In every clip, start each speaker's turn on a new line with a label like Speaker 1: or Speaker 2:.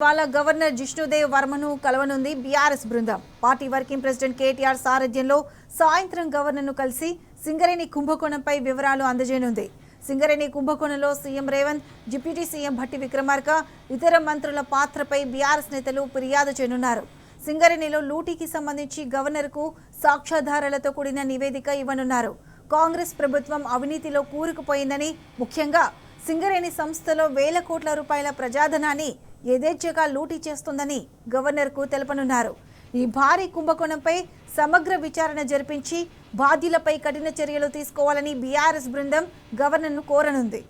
Speaker 1: ఇవాళ governor Jishnu Dev వర్మను కలవనుంది BRS బృందం. Party working president KTR సారథ్యంలో సాయంత్రం గవర్నర్ను కలిసి సింగరేణి కుంభకోణంపై వివరాలు అందజేయనుంది. సింగరేణి కుంభకోణంలో CM Revanth, deputy CM Bhatti Vikramarka, ఇతర మంత్రుల పాత్రపై బీఆర్ఎస్ నేతలు ఫిర్యాదు చేయనున్నారు. సింగరేణిలో లూటీకి సంబంధించి గవర్నర్కు సాక్ష్యాధారాలతో కూడిన నివేదిక ఇవ్వనున్నారు. కాంగ్రెస్ ప్రభుత్వం అవినీతిలో కూరుకుపోయిందని, ముఖ్యంగా సింగరేణి సంస్థలో వేల కోట్ల రూపాయల ప్రజాధనాన్ని యథేచ్ఛగా లూటీ చేస్తుందని గవర్నర్కు తెలపనున్నారు. ఈ భారీ కుంభకోణంపై సమగ్ర విచారణ జరిపించి బాధ్యులపై కఠిన చర్యలు తీసుకోవాలని బీఆర్ఎస్ బృందం గవర్నర్ను కోరనుంది.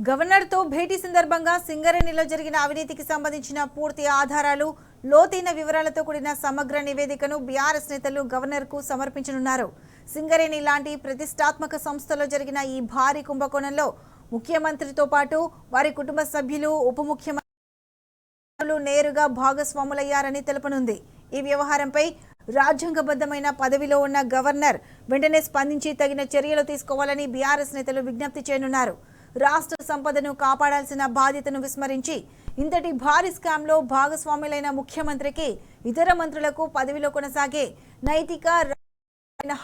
Speaker 1: గవర్నర్తో భేటీ సందర్భంగా సింగరేణిలో జరిగిన అవినీతికి సంబంధించిన పూర్తి ఆధారాలు, లోతైన వివరాలతో కూడిన సమగ్ర నివేదికను బీఆర్ఎస్ నేతలు గవర్నర్కు సమర్పించనున్నారు. సింగరేణి లాంటి ప్రతిష్టాత్మక సంస్థలో జరిగిన ఈ భారీ కుంభకోణంలో ముఖ్యమంత్రితో పాటు వారి కుటుంబ సభ్యులు, ఉప ముఖ్యమంత్రులు నేరుగా భాగస్వాములయ్యారని తెలుపనుంది. ఈ వ్యవహారంపై రాజ్యాంగబద్ధమైన పదవిలో ఉన్న గవర్నర్ వెంటనే స్పందించి తగిన చర్యలు తీసుకోవాలని బీఆర్ఎస్ నేతలు విజ్ఞప్తి చేయనున్నారు. రాష్ట్ర సంపదను కాపాడాల్సిన బాధ్యతను విస్మరించి ఇంతటి భారీ స్కామ్లో భాగస్వాములైన ముఖ్యమంత్రికి, ఇతర మంత్రులకు పదవిలో కొనసాగే నైతిక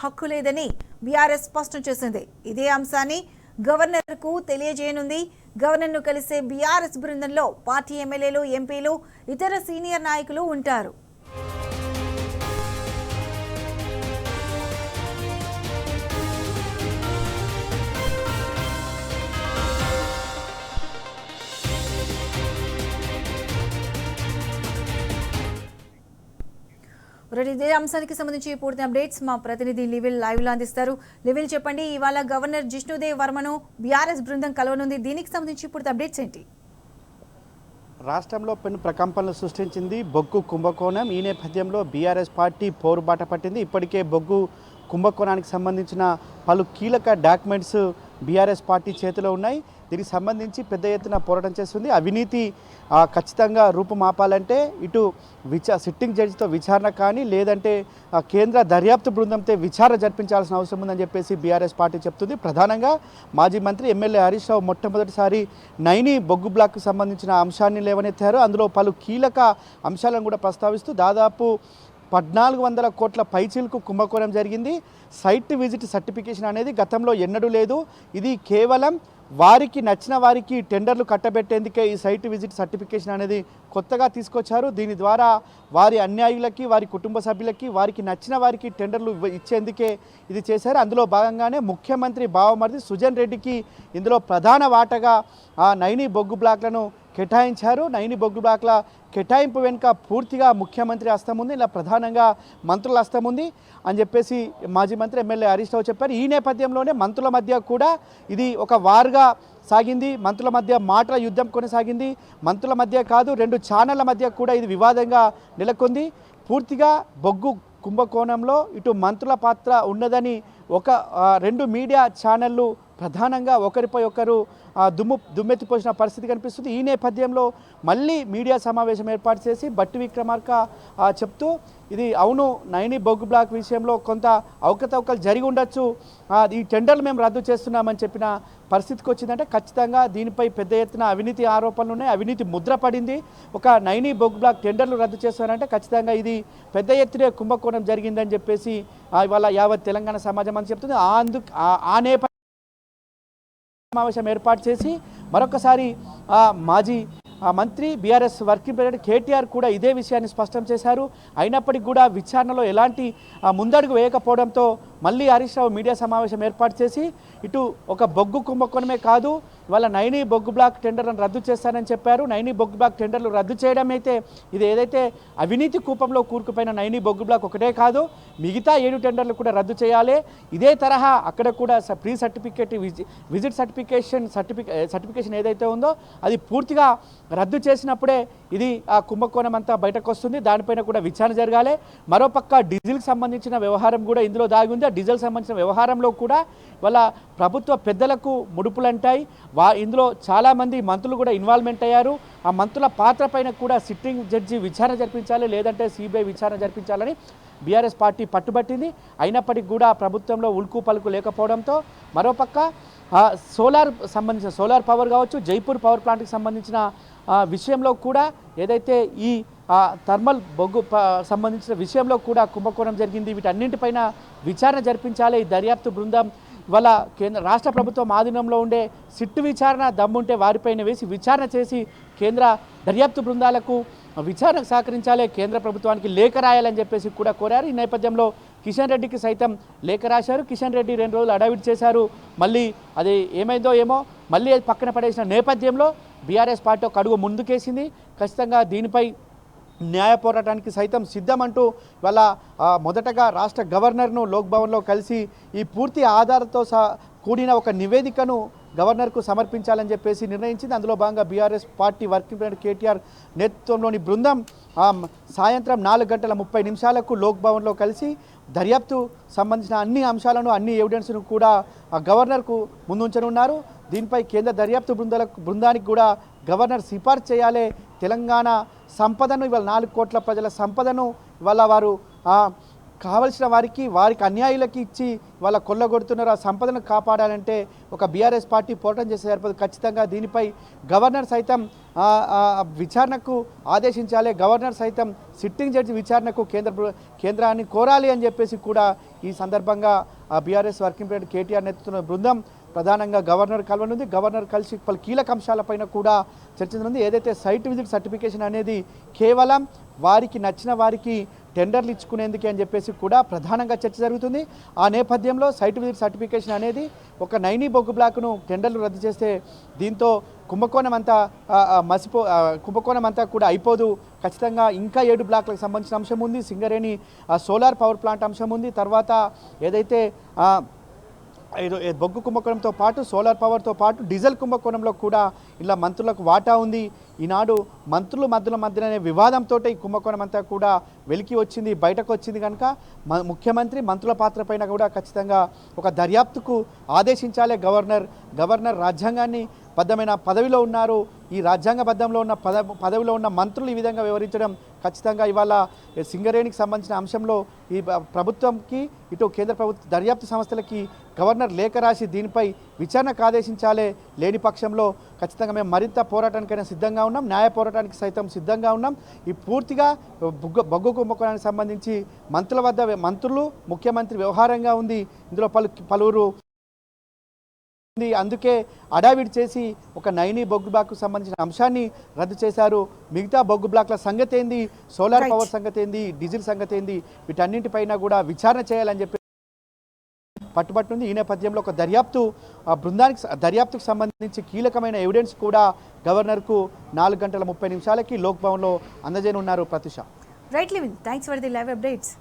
Speaker 1: హక్కు లేదని బీఆర్ఎస్ స్పష్టం చేసింది. ఇదే అంశాన్ని గవర్నర్కు తెలియజేయనుంది. గవర్నర్ను కలిసే బీఆర్ఎస్ బృందంలో పార్టీ ఎమ్మెల్యేలు, ఎంపీలు, ఇతర సీనియర్ నాయకులు ఉంటారు. ఇదే అంశానికి సంబంధించి పూర్తి అప్డేట్స్ మా ప్రతినిధి లివిల్ లైవ్లో అందిస్తారు. లివిల్, చెప్పండి, ఇవాళ గవర్నర్ జిష్ణుదేవ్ వర్మను బీఆర్ఎస్ బృందం కలవనుంది. దీనికి సంబంధించి పూర్తి అప్డేట్స్ ఏంటి?
Speaker 2: రాష్ట్రంలో పెను ప్రకంపనలు సృష్టించింది బొగ్గు కుంభకోణం. ఈ నేపథ్యంలో బీఆర్ఎస్ పార్టీ పోరుబాట పట్టింది. ఇప్పటికే బొగ్గు కుంభకోణానికి సంబంధించిన పలు కీలక డాక్యుమెంట్స్ బీఆర్ఎస్ పార్టీ చేతిలో ఉన్నాయి. దీనికి సంబంధించి పెద్ద ఎత్తున పోరాటం చేస్తుంది. అవినీతి ఖచ్చితంగా రూపుమాపాలంటే ఇటు సిట్టింగ్ జడ్జితో విచారణ కానీ, లేదంటే కేంద్ర దర్యాప్తు బృందంతో విచారణ జరిపించాల్సిన అవసరం ఉందని చెప్పేసి బీఆర్ఎస్ పార్టీ చెప్తుంది. ప్రధానంగా మాజీ మంత్రి ఎమ్మెల్యే హరీష్ రావు మొట్టమొదటిసారి నైని బొగ్గు బ్లాక్కు సంబంధించిన అంశాన్ని లేవనెత్తారు. అందులో పలు కీలక అంశాలను కూడా ప్రస్తావిస్తూ దాదాపు 1400 కోట్ల పైచీలకు కుంభకోణం జరిగింది. సైట్ విజిట్ సర్టిఫికేషన్ అనేది గతంలో ఎన్నడూ లేదు. ఇది కేవలం వారికి నచ్చిన వారికి టెండర్లు కట్టబెట్టేందుకే ఈ సైట్ విజిట్ సర్టిఫికేషన్ అనేది కొత్తగా తీసుకొచ్చారు. దీని ద్వారా వారి అన్యాయులకి, వారి కుటుంబ సభ్యులకి, వారికి నచ్చిన వారికి టెండర్లు ఇచ్చేందుకే ఇది చేశారు. అందులో భాగంగానే ముఖ్యమంత్రి బావమరిది సుజన్ రెడ్డికి ఇందులో ప్రధాన వాటగా నైని బొగ్గు బ్లాక్లను కేటాయించారు. నైని బొగ్గు బ్లాక్ల కేటాయింపు వెనుక పూర్తిగా ముఖ్యమంత్రి హస్తం ఉంది, ఇలా ప్రధానంగా మంత్రుల హస్తం ఉంది అని చెప్పేసి మాజీ మంత్రి ఎమ్మెల్యే హరీష్ రావు చెప్పారు. ఈ నేపథ్యంలోనే మంత్రుల మధ్య కూడా ఇది ఒక వార్గా సాగింది. మంత్రుల మధ్య మాటల యుద్ధం కొనసాగింది. మంత్రుల మధ్య కాదు, 2 ఛానళ్ల మధ్య కూడా ఇది వివాదంగా నెలకొంది. పూర్తిగా బొగ్గు కుంభకోణంలో ఇటు మంత్రుల పాత్ర ఉన్నదని 2 మీడియా ఛానళ్ళు ప్రధానంగా ఒకరిపై ఒకరు దుమ్మెత్తిపోసిన పరిస్థితి కనిపిస్తుంది. ఈ నేపథ్యంలో మళ్ళీ మీడియా సమావేశం ఏర్పాటు చేసి భట్టి విక్రమార్క చెప్తూ ఇది అవును, నైని బొగ్గు బ్లాక్ విషయంలో కొంత అవకతవకలు జరిగి ఉండొచ్చు, ఈ టెండర్లు మేము రద్దు చేస్తున్నామని చెప్పిన పరిస్థితికి వచ్చిందంటే ఖచ్చితంగా దీనిపై పెద్ద ఎత్తున అవినీతి ఆరోపణలు ఉన్నాయి. అవినీతి ముద్ర పడింది. ఒక నైని బొగ్గు బ్లాక్ టెండర్లు రద్దు చేస్తారంటే ఖచ్చితంగా ఇది పెద్ద ఎత్తున కుంభకోణం జరిగిందని చెప్పేసి ఇవాళ యావత్ తెలంగాణ సమాజం అని చెప్తుంది. ఆ నేపథ్యం సమావేశం ఏర్పాటు చేసి మరొకసారి మాజీ మంత్రి బీఆర్ఎస్ వర్కింగ్ ప్రెసిడెంట్ కేటీఆర్ కూడా ఇదే విషయాన్ని స్పష్టం చేశారు. అయినప్పటికీ కూడా విచారణలో ఎలాంటి ముందడుగు వేయకపోవడంతో మళ్ళీ హరీష్ రావు మీడియా సమావేశం ఏర్పాటు చేసి ఇటు ఒక బొగ్గు కుంభకోణమే కాదు, ఇవాళ నైని బొగ్గు బ్లాక్ టెండర్లను రద్దు చేస్తానని చెప్పారు. నైని బొగ్గు బ్లాక్ టెండర్లు రద్దు చేయడం అయితే ఇది ఏదైతే అవినీతి కూపంలో కూరుకుపోయిన నైని బొగ్గు బ్లాక్ ఒకటే కాదు, మిగతా 7 టెండర్లు కూడా రద్దు చేయాలి. ఇదే తరహా అక్కడ కూడా ప్రీ సర్టిఫికేట్ విజిట్ సర్టిఫికేషన్ ఏదైతే ఉందో అది పూర్తిగా రద్దు చేసినప్పుడే ఇది ఆ కుంభకోణం అంతా బయటకు వస్తుంది. దానిపైన కూడా విచారణ జరగాలి. మరోపక్క డీజిల్కి సంబంధించిన వ్యవహారం కూడా ఇందులో దాగి ఉంది. ముఖ్యంగా డీజిల్ సంబంధించిన వ్యవహారంలో కూడా వాళ్ళ ప్రభుత్వ పెద్దలకు ముడుపులంటాయి. ఇందులో చాలామంది మంత్రులు కూడా ఇన్వాల్వ్మెంట్ అయ్యారు. ఆ మంత్రుల పాత్ర పైన కూడా సిట్టింగ్ జడ్జి విచారణ జరిపించాలి, లేదంటే సిబిఐ విచారణ జరిపించాలని బీఆర్ఎస్ పార్టీ పట్టుబట్టింది. అయినప్పటికీ కూడా ప్రభుత్వంలో ఉల్కు పలుకు లేకపోవడంతో మరోపక్క సోలార్ పవర్ కావచ్చు, జైపూర్ పవర్ ప్లాంట్కి సంబంధించిన విషయంలో కూడా ఏదైతే ఈ థర్మల్ బొగ్గు సంబంధించిన విషయంలో కూడా కుంభకోణం జరిగింది. వీటన్నింటిపైన విచారణ జరిపించాలి. ఈ దర్యాప్తు బృందం ఇవాళ రాష్ట్ర ప్రభుత్వం ఆధీనంలో ఉండే సిట్టు విచారణ దమ్ముంటే వారిపైన వేసి విచారణ చేసి కేంద్ర దర్యాప్తు బృందాలకు విచారణకు సహకరించాలి, కేంద్ర ప్రభుత్వానికి లేఖ రాయాలని చెప్పేసి కూడా కోరారు. ఈ నేపథ్యంలో కిషన్ రెడ్డికి సైతం లేఖ రాశారు. కిషన్ రెడ్డి 2 రోజులు అడావిడి చేశారు. మళ్ళీ అది ఏమైందో ఏమో మళ్ళీ అది పక్కన పడేసిన నేపథ్యంలో బీఆర్ఎస్ పార్టీ ఒక అడుగు ముందుకేసింది. ఖచ్చితంగా దీనిపై న్యాయ పోరాటానికి సైతం సిద్ధమంటూ వాళ్ళ మొదటగా రాష్ట్ర గవర్నర్ను లోక్ భవన్లో కలిసి ఈ పూర్తి ఆధారంతో కూడిన ఒక నివేదికను గవర్నర్కు సమర్పించాలని చెప్పేసి నిర్ణయించింది. అందులో భాగంగా BRS party working president KTR నేతృత్వంలోని బృందం సాయంత్రం 4:30 లోక్ భవన్లో కలిసి దర్యాప్తు సంబంధించిన అన్ని అంశాలను, అన్ని ఎవిడెన్స్ను కూడా గవర్నర్కు ముందుంచనున్నారు. దీనిపై కేంద్ర దర్యాప్తు బృందానికి కూడా గవర్నర్ సిఫార్సు చేయాలి. తెలంగాణ సంపదను ఇవాళ 4 కోట్ల ప్రజల సంపదను ఇవాళ వారు కావలసిన వారికి అన్యాయులకి ఇచ్చి వాళ్ళ కొల్లగొడుతున్నారు. ఆ సంపదను కాపాడాలంటే ఒక బీఆర్ఎస్ పార్టీ పోరాటం చేసే సరిపోదు. ఖచ్చితంగా దీనిపై గవర్నర్ సైతం విచారణకు ఆదేశించాలి. గవర్నర్ సైతం సిట్టింగ్ జడ్జి విచారణకు కేంద్రాన్ని కోరాలి అని చెప్పేసి కూడా ఈ సందర్భంగా బీఆర్ఎస్ వర్కింగ్ ప్రెసిడెంట్ కేటీఆర్ నేతృత్వంలో బృందం ప్రధానంగా గవర్నర్ కలవనుంది. గవర్నర్ కలిసి పలు కీలక అంశాలపైన కూడా చర్చించనుంది. ఏదైతే సైట్ విజిట్ సర్టిఫికేషన్ అనేది కేవలం వారికి నచ్చిన వారికి టెండర్లు ఇచ్చుకునేందుకే అని చెప్పేసి కూడా ప్రధానంగా చర్చ జరుగుతుంది. ఆ నేపథ్యంలో సైట్ విజిట్ సర్టిఫికేషన్ అనేది ఒక నైనీ బొగ్గు బ్లాక్ను టెండర్లు రద్దు చేస్తే దీంతో కుంభకోణం అంతా కూడా అయిపోదు. ఖచ్చితంగా ఇంకా 7 బ్లాక్లకు సంబంధించిన అంశం ఉంది. సింగరేణి సోలార్ పవర్ ప్లాంట్ అంశం ఉంది. తర్వాత ఏదైతే బొగ్గు కుంభకోణంతో పాటు సోలార్ పవర్తో పాటు డీజిల్ కుంభకోణంలో కూడా ఇలా మంత్రులకు వాటా ఉంది. ఈనాడు మంత్రుల మధ్యనే వివాదంతో ఈ కుంభకోణం అంతా కూడా వెలికి వచ్చింది, బయటకు వచ్చింది. కనుక ముఖ్యమంత్రి మంత్రుల పాత్ర పైన కూడా ఖచ్చితంగా ఒక దర్యాప్తుకు ఆదేశించాలి గవర్నర్ రాజ్యాంగాన్ని బద్ధమైన పదవిలో ఉన్నారు. ఈ రాజ్యాంగబద్ధంలో ఉన్న పదవిలో ఉన్న మంత్రులు ఈ విధంగా వివరించడం ఖచ్చితంగా ఇవాళ సింగరేణికి సంబంధించిన అంశంలో ఈ ప్రభుత్వంకి ఇటు కేంద్ర ప్రభుత్వ దర్యాప్తు సంస్థలకి గవర్నర్ లేఖ రాసి దీనిపై విచారణకు ఆదేశించాలి. లేని పక్షంలో ఖచ్చితంగా మేము మరింత పోరాటానికైనా సిద్ధంగా ఉన్నాం, న్యాయ పోరాటానికి సైతం సిద్ధంగా ఉన్నాం. ఈ పూర్తిగా బొగ్గు కుంభకోణానికి సంబంధించి మంత్రులు ముఖ్యమంత్రి వ్యవహారంగా ఉంది. ఇందులో పలువురు అందుకే అడావిడి చేసి ఒక నైనీ బొగ్గు బ్లాక్కు సంబంధించిన అంశాన్ని రద్దు చేశారు. మిగతా బొగ్గు బ్లాక్ల సంగతి ఏంది, సోలార్ పవర్ సంగతి ఏంది, డీజిల్ సంగతి ఏంది, వీటన్నింటిపైన కూడా విచారణ చేయాలని చెప్పి పట్టుబట్టింది. ఈ నేపథ్యంలో ఒక దర్యాప్తుకు సంబంధించి కీలకమైన ఎవిడెన్స్ కూడా గవర్నర్కు 4:30 లోక్ భవన్లో అందజేయనున్నారు. ప్రతిష.
Speaker 1: రైట్ లివిన్, thanks for the live updates.